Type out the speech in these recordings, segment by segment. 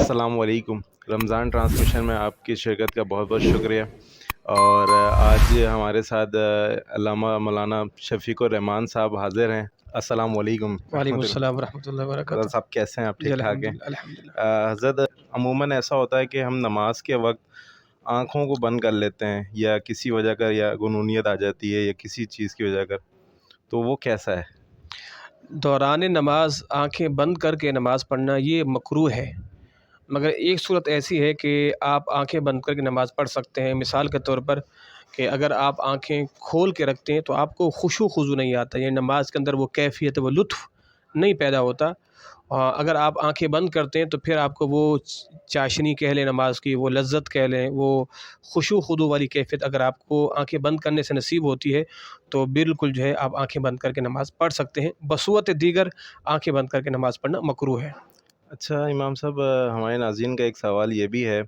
السلام علیکم۔ رمضان ٹرانسمیشن میں آپ کی شرکت کا بہت بہت شکریہ۔ اور آج ہمارے ساتھ علامہ مولانا شفیق الرحمان صاحب حاضر ہیں۔ السلام علیکم۔ وعلیکم السلام ورحمۃ اللہ وبرکاتہ۔ حضرت صاحب کیسے ہیں؟ آپ جی ٹھیک ٹھاک ہیں؟ الحمدللہ۔ حضرت عموماً ایسا ہوتا ہے کہ ہم نماز کے وقت آنکھوں کو بند کر لیتے ہیں، یا کسی وجہ کا، یا گنونیت آ جاتی ہے، یا کسی چیز کی وجہ کر، تو وہ کیسا ہے؟ دوران نماز آنکھیں بند کر کے نماز پڑھنا یہ مکروہ ہے، مگر ایک صورت ایسی ہے کہ آپ آنکھیں بند کر کے نماز پڑھ سکتے ہیں۔ مثال کے طور پر کہ اگر آپ آنکھیں کھول کے رکھتے ہیں تو آپ کو خشوع خضوع نہیں آتا، یعنی نماز کے اندر وہ کیفیت، وہ لطف نہیں پیدا ہوتا۔ اگر آپ آنکھیں بند کرتے ہیں تو پھر آپ کو وہ چاشنی کہہ لیں نماز کی، وہ لذت کہہ لیں، وہ خشوع خضوع والی کیفیت اگر آپ کو آنکھیں بند کرنے سے نصیب ہوتی ہے تو بالکل جو ہے آپ آنکھیں بند کر کے نماز پڑھ سکتے ہیں۔ بصورت دیگر آنکھیں بند کر کے نماز پڑھنا مکروہ ہے۔ اچھا امام صاحب، ہمارے ناظرین کا ایک سوال یہ بھی ہے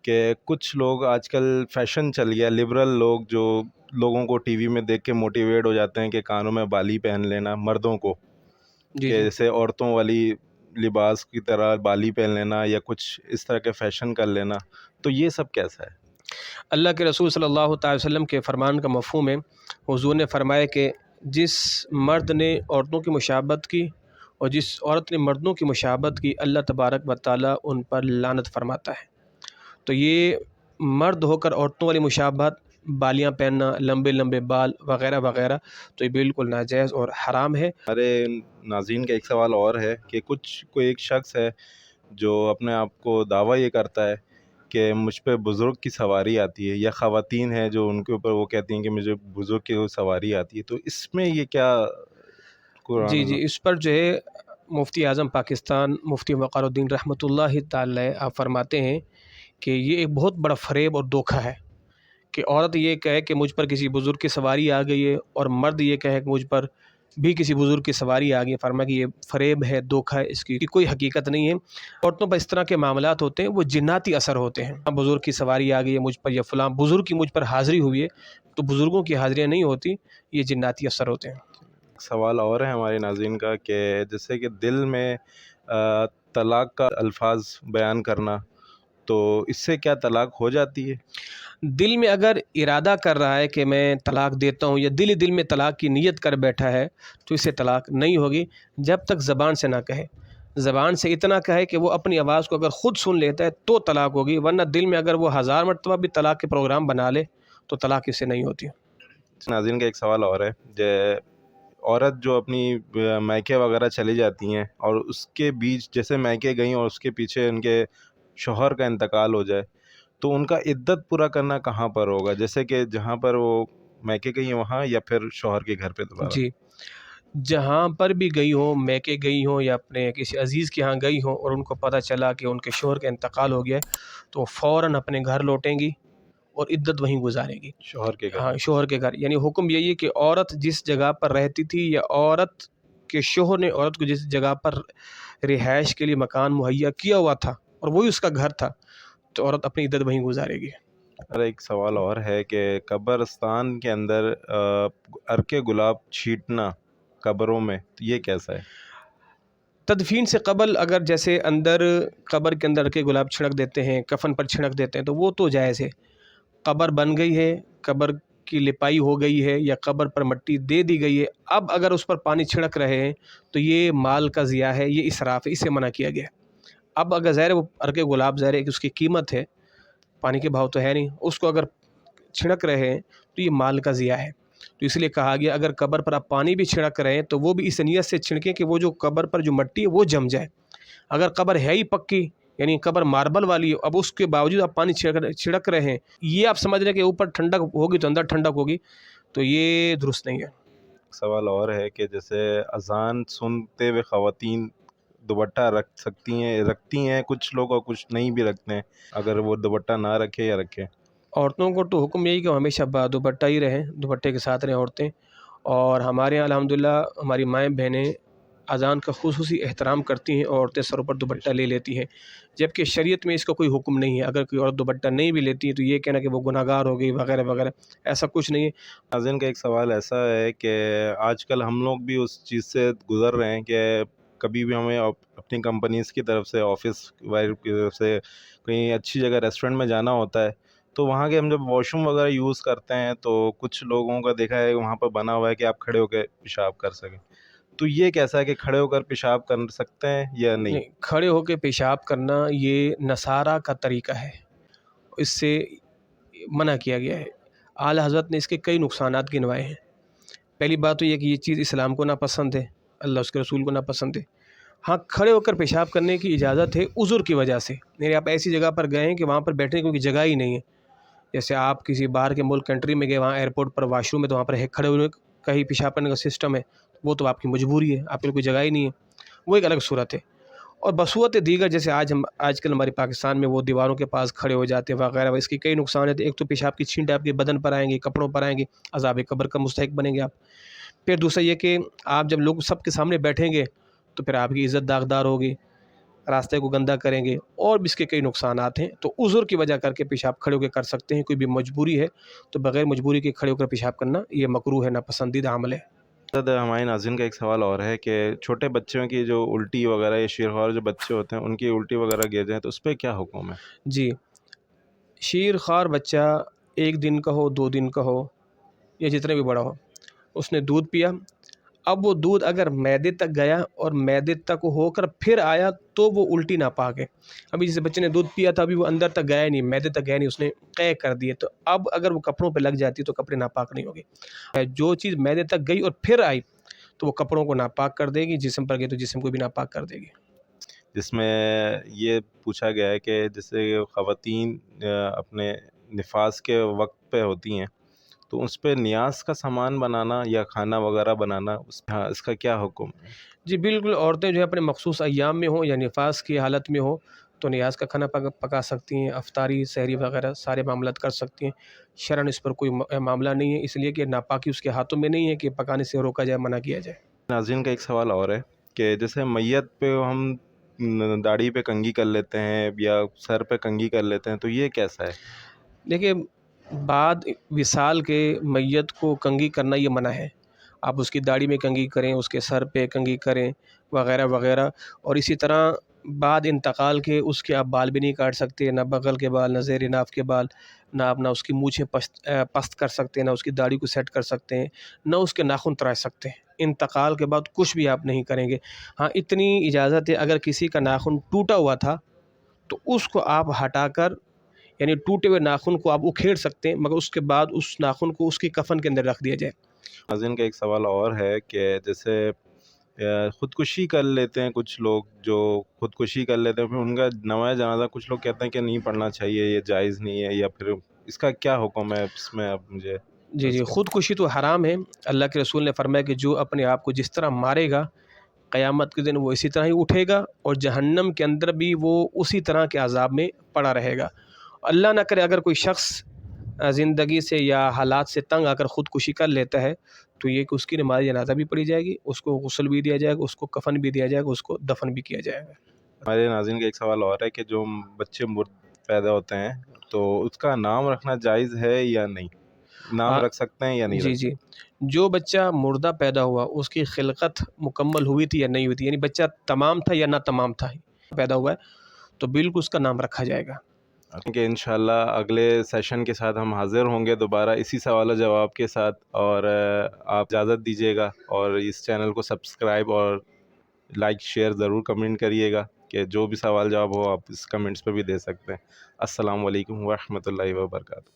کہ کچھ لوگ آج کل فیشن چل گیا، لبرل لوگ جو لوگوں کو ٹی وی میں دیکھ کے موٹیویٹ ہو جاتے ہیں کہ کانوں میں بالی پہن لینا، مردوں کو جی کہ جی جیسے عورتوں والی لباس کی طرح بالی پہن لینا، یا کچھ اس طرح کے فیشن کر لینا، تو یہ سب کیسا ہے؟ اللہ کے رسول صلی اللہ تعالی وسلم کے فرمان کا مفہوم ہے۔ حضور نے فرمایا کہ جس مرد نے عورتوں کی مشابہت کی اور جس عورت نے مردوں کی مشابہت کی، اللہ تبارک و تعالیٰ ان پر لعنت فرماتا ہے۔ تو یہ مرد ہو کر عورتوں والی مشابہت، بالیاں پہننا، لمبے لمبے بال وغیرہ وغیرہ، تو یہ بالکل ناجائز اور حرام ہے۔ ہمارے ناظرین کا ایک سوال اور ہے کہ کوئی ایک شخص ہے جو اپنے آپ کو دعویٰ یہ کرتا ہے کہ مجھ پہ بزرگ کی سواری آتی ہے، یا خواتین ہیں جو ان کے اوپر وہ کہتی ہیں کہ مجھے بزرگ کی سواری آتی ہے، تو اس میں یہ کیا جی قرآن؟ جی، اس پر جو ہے مفتی اعظم پاکستان مفتی وقار الدین رحمۃ اللہ تعالی آپ فرماتے ہیں کہ یہ ایک بہت بڑا فریب اور دھوکہ ہے کہ عورت یہ کہے کہ مجھ پر کسی بزرگ کی سواری آ گئی ہے، اور مرد یہ کہے کہ مجھ پر بھی کسی بزرگ کی سواری آ گئی ہے۔ فرمایا کہ یہ فریب ہے، دھوکہ ہے، اس کی کوئی حقیقت نہیں ہے۔ عورتوں پر اس طرح کے معاملات ہوتے ہیں، وہ جناتی اثر ہوتے ہیں۔ بزرگ کی سواری آ گئی ہے مجھ پر، یا فلاں بزرگ کی مجھ پر حاضری ہوئی ہے، تو بزرگوں کی حاضریاں نہیں ہوتی، یہ جناتی اثر ہوتے ہیں۔ سوال اور ہے ہمارے ناظرین کا کہ جیسے کہ دل میں طلاق کا الفاظ بیان کرنا، تو اس سے کیا طلاق ہو جاتی ہے؟ دل میں اگر ارادہ کر رہا ہے کہ میں طلاق دیتا ہوں، یا دل ہی دل میں طلاق کی نیت کر بیٹھا ہے، تو اسے طلاق نہیں ہوگی جب تک زبان سے نہ کہے۔ زبان سے اتنا کہے کہ وہ اپنی آواز کو اگر خود سن لیتا ہے تو طلاق ہوگی، ورنہ دل میں اگر وہ 1000 مرتبہ بھی طلاق کے پروگرام بنا لے تو طلاق اس سے نہیں ہوتی۔ ناظرین کا ایک سوال اور ہے، عورت جو اپنی میکے وغیرہ چلی جاتی ہیں، اور اس کے بیچ جیسے میکے گئیں اور اس کے پیچھے ان کے شوہر کا انتقال ہو جائے، تو ان کا عدت پورا کرنا کہاں پر ہوگا؟ جیسے کہ جہاں پر وہ میکے گئی ہیں وہاں، یا پھر شوہر کے گھر پہ دوبارہ؟ جی، جہاں پر بھی گئی ہوں، میکے گئی ہوں یا اپنے کسی عزیز کے ہاں گئی ہوں، اور ان کو پتہ چلا کہ ان کے شوہر کا انتقال ہو گیا ہے، تو فوراً اپنے گھر لوٹیں گی اور عدت وہیں گزارے گی۔ شوہر کے گھر؟ ہاں، شوہر کے گھر، یعنی حکم یہی ہے کہ عورت جس جگہ پر رہتی تھی، یا عورت کے شوہر نے عورت کو جس جگہ پر رہائش کے لیے مکان مہیا کیا ہوا تھا اور وہی اس کا گھر تھا، تو عورت اپنی عدت وہیں گزارے گی۔ اور ایک سوال اور ہے کہ قبرستان کے اندر عرق گلاب چھینٹنا قبروں میں، تو یہ کیسا ہے؟ تدفین سے قبل اگر جیسے اندر قبر کے اندر کے گلاب چھڑک دیتے ہیں، کفن پر چھڑک دیتے ہیں، تو وہ تو جائز ہے۔ قبر بن گئی ہے، قبر کی لپائی ہو گئی ہے، یا قبر پر مٹی دے دی گئی ہے، اب اگر اس پر پانی چھڑک رہے ہیں تو یہ مال کا ضیاع ہے، یہ اسراف ہے، اسے منع کیا گیا ہے۔ اب اگر ظاہر ہے وہ عرق گلاب ظاہر ہے کہ اس کی قیمت ہے، پانی کے بھاؤ تو ہے نہیں، اس کو اگر چھڑک رہے ہیں تو یہ مال کا ضیاع ہے۔ تو اس لیے کہا گیا اگر قبر پر آپ پانی بھی چھڑک رہے ہیں تو وہ بھی اس نیت سے چھڑکیں کہ وہ جو قبر پر جو مٹی ہے وہ جم جائے۔ اگر قبر ہے ہی پکی، یعنی قبر ماربل والی، اب اس کے باوجود آپ پانی چھڑک رہے ہیں، یہ آپ سمجھ رہے ہیں کہ اوپر ٹھنڈک ہوگی تو اندر ٹھنڈک ہوگی، تو یہ درست نہیں ہے۔ سوال اور ہے کہ جیسے اذان سنتے ہوئے خواتین دوپٹہ رکھتی ہیں کچھ لوگ، اور کچھ نہیں بھی رکھتے ہیں، اگر وہ دوپٹہ نہ رکھے یا رکھے؟ عورتوں کو تو حکم یہی کہ وہ ہمیشہ دوپٹہ ہی رہیں، دوپٹے کے ساتھ رہیں عورتیں۔ اور ہمارے یہاں الحمدللہ ہماری مائیں بہنیں اذان کا خصوصی احترام کرتی ہیں، اور عورتیں سر پر دوپٹہ لے لیتی ہیں، جبکہ شریعت میں اس کا کوئی حکم نہیں ہے۔ اگر کوئی عورت دوپٹہ نہیں بھی لیتی ہے تو یہ کہنا کہ وہ گناہ گار ہو گئی وغیرہ وغیرہ، ایسا کچھ نہیں ہے۔ ناظرین کا ایک سوال ایسا ہے کہ آج کل ہم لوگ بھی اس چیز سے گزر رہے ہیں کہ کبھی بھی ہمیں اپنی کمپنیز کی طرف سے، آفس وائر کی طرف سے کہیں اچھی جگہ ریسٹورینٹ میں جانا ہوتا ہے، تو وہاں کے ہم جب واش روم وغیرہ یوز کرتے ہیں تو کچھ لوگوں کا دیکھا ہے وہاں پر بنا ہوا ہے کہ آپ کھڑے ہو کے پیشاب کر سکیں، تو یہ کیسا ہے کہ کھڑے ہو کر پیشاب کر سکتے ہیں یا نہیں؟ نہیں، کھڑے ہو کے پیشاب کرنا یہ نصارہ کا طریقہ ہے، اس سے منع کیا گیا ہے۔ اعلیٰ حضرت نے اس کے کئی نقصانات گنوائے ہیں۔ پہلی بات تو یہ کہ یہ چیز اسلام کو ناپسند ہے، اللہ اس کے رسول کو ناپسند ہے۔ ہاں، کھڑے ہو کر پیشاب کرنے کی اجازت ہے عذر کی وجہ سے، یعنی آپ ایسی جگہ پر گئے ہیں کہ وہاں پر بیٹھنے کی کوئی جگہ ہی نہیں ہے، جیسے آپ کسی باہر کے ملک کنٹری میں گئے، وہاں ایئرپورٹ پر واش روم ہے تو وہاں پر کھڑے ہوئے کہیں پیشاب کرنے کا سسٹم ہے، وہ تو آپ کی مجبوری ہے، آپ کے لیے کوئی جگہ ہی نہیں ہے، وہ ایک الگ صورت ہے۔ اور بصورت دیگر جیسے آج کل ہمارے پاکستان میں وہ دیواروں کے پاس کھڑے ہو جاتے ہیں وغیرہ، اس کی کئی نقصانات ہیں۔ ایک تو پیشاب کی چھینٹیں آپ کے بدن پر آئیں گی، کپڑوں پر آئیں گی، عذاب قبر کا مستحق بنیں گے آپ۔ پھر دوسرا یہ کہ آپ جب لوگ سب کے سامنے بیٹھیں گے تو پھر آپ کی عزت داغدار ہوگی، راستے کو گندہ کریں گے، اور بھی اس کے کئی نقصانات ہیں۔ تو عذر کی وجہ کر کے پیشاب کھڑے ہو کے کر سکتے ہیں، کوئی بھی مجبوری ہے تو بغیر مجبوری کے کھڑے ہو کر پیشاب کرنا یہ مکروہ ہے، ناپسندیدہ عمل ہے۔ ہمارے ناظرین کا ایک سوال اور ہے کہ چھوٹے بچوں کی جو الٹی وغیرہ یا شیرخوار جو بچے ہوتے ہیں ان کی الٹی وغیرہ گر جائیں تو اس پہ کیا حکم ہے؟ جی، شیر خوار بچہ 1 دن کا ہو، 2 دن کا ہو، یا جتنے بھی بڑا ہو، اس نے دودھ پیا، اب وہ دودھ اگر معدے تک گیا اور معدے تک ہو کر پھر آیا تو وہ الٹی ناپاک ہے۔ ابھی جیسے بچے نے دودھ پیا تھا، ابھی وہ اندر تک گیا نہیں، معدے تک گیا نہیں، اس نے قے کر دیے، تو اب اگر وہ کپڑوں پہ لگ جاتی تو کپڑے ناپاک نہیں ہوگے۔ جو چیز معدے تک گئی اور پھر آئی تو وہ کپڑوں کو ناپاک کر دے گی، جسم پر گئی تو جسم کو بھی ناپاک کر دے گی۔ جس میں یہ پوچھا گیا ہے کہ جیسے خواتین اپنے نفاس کے وقت پہ ہوتی ہیں تو اس پہ نیاز کا سامان بنانا یا کھانا وغیرہ بنانا اس کا کیا حکم ہے؟ جی بالکل، عورتیں جو ہے اپنے مخصوص ایام میں ہوں یا نفاس کی حالت میں ہوں تو نیاز کا کھانا پکا سکتی ہیں، افطاری، سحری وغیرہ سارے معاملات کر سکتی ہیں۔ شرعاً اس پر کوئی معاملہ نہیں ہے، اس لیے کہ ناپاکی اس کے ہاتھوں میں نہیں ہے کہ پکانے سے روکا جائے، منع کیا جائے۔ ناظرین کا ایک سوال اور ہے کہ جیسے میت پہ ہم داڑھی پہ کنگھی کر لیتے ہیں یا سر پہ کنگھی کر لیتے ہیں تو یہ کیسا ہے؟ دیکھیے، بعد وصال کے میت کو کنگھی کرنا یہ منع ہے۔ آپ اس کی داڑھی میں کنگھی کریں، اس کے سر پہ کنگھی کریں وغیرہ وغیرہ، اور اسی طرح بعد انتقال کے اس کے آپ بال بھی نہیں کاٹ سکتے، نہ بغل کے بال، نہ زیر ناف کے بال، نہ آپ نہ اس کی مونچھیں پست کر سکتے ہیں، نہ اس کی داڑھی کو سیٹ کر سکتے ہیں، نہ اس کے ناخن تراش سکتے ہیں۔ انتقال کے بعد کچھ بھی آپ نہیں کریں گے۔ ہاں، اتنی اجازت ہے اگر کسی کا ناخن ٹوٹا ہوا تھا تو اس کو آپ ہٹا کر، یعنی ٹوٹے ہوئے ناخن کو آپ اکھیڑ سکتے ہیں، مگر اس کے بعد اس ناخن کو اس کی کفن کے اندر رکھ دیا جائے۔ ناظرین کا ایک سوال اور ہے کہ جیسے خودکشی کر لیتے ہیں کچھ لوگ، جو خودکشی کر لیتے ہیں پھر ان کا نماز جنازہ کچھ لوگ کہتے ہیں کہ نہیں پڑھنا چاہیے، یہ جائز نہیں ہے، یا پھر اس کا کیا حکم ہے؟ اس میں آپ مجھے جی، خودکشی تو حرام ہے۔ اللہ کے رسول نے فرمایا کہ جو اپنے آپ کو جس طرح مارے گا قیامت کے دن وہ اسی طرح ہی اٹھے گا، اور جہنم کے اندر بھی وہ اسی طرح کے عذاب میں پڑا رہے گا۔ اللہ نہ کرے اگر کوئی شخص زندگی سے یا حالات سے تنگ آ کر خودکشی کر لیتا ہے تو یہ کہ اس کی نماز جنازہ بھی پڑھی جائے گی، اس کو غسل بھی دیا جائے گا، اس کو کفن بھی دیا جائے گا، اس کو دفن بھی کیا جائے گا۔ ہمارے ناظرین کا ایک سوال اور ہے کہ جو بچے مرد پیدا ہوتے ہیں تو اس کا نام رکھنا جائز ہے یا نہیں؟ نام ہاں رکھ سکتے ہیں یا نہیں جی رکھ جی، سکتے؟ جو بچہ مردہ پیدا ہوا اس کی خلقت مکمل ہوئی تھی یا نہیں ہوئی تھی، یعنی بچہ تمام تھا یا نہ تمام تھا، پیدا ہوا ہے تو بالکل اس کا نام رکھا جائے گا۔ کہ انشاءاللہ اگلے سیشن کے ساتھ ہم حاضر ہوں گے دوبارہ اسی سوال و جواب کے ساتھ، اور آپ اجازت دیجیے گا اور اس چینل کو سبسکرائب اور لائک شیئر ضرور کمنٹ کریے گا کہ جو بھی سوال جواب ہو آپ اس کمنٹس پہ بھی دے سکتے ہیں۔ السلام علیکم ورحمۃ اللہ وبرکاتہ۔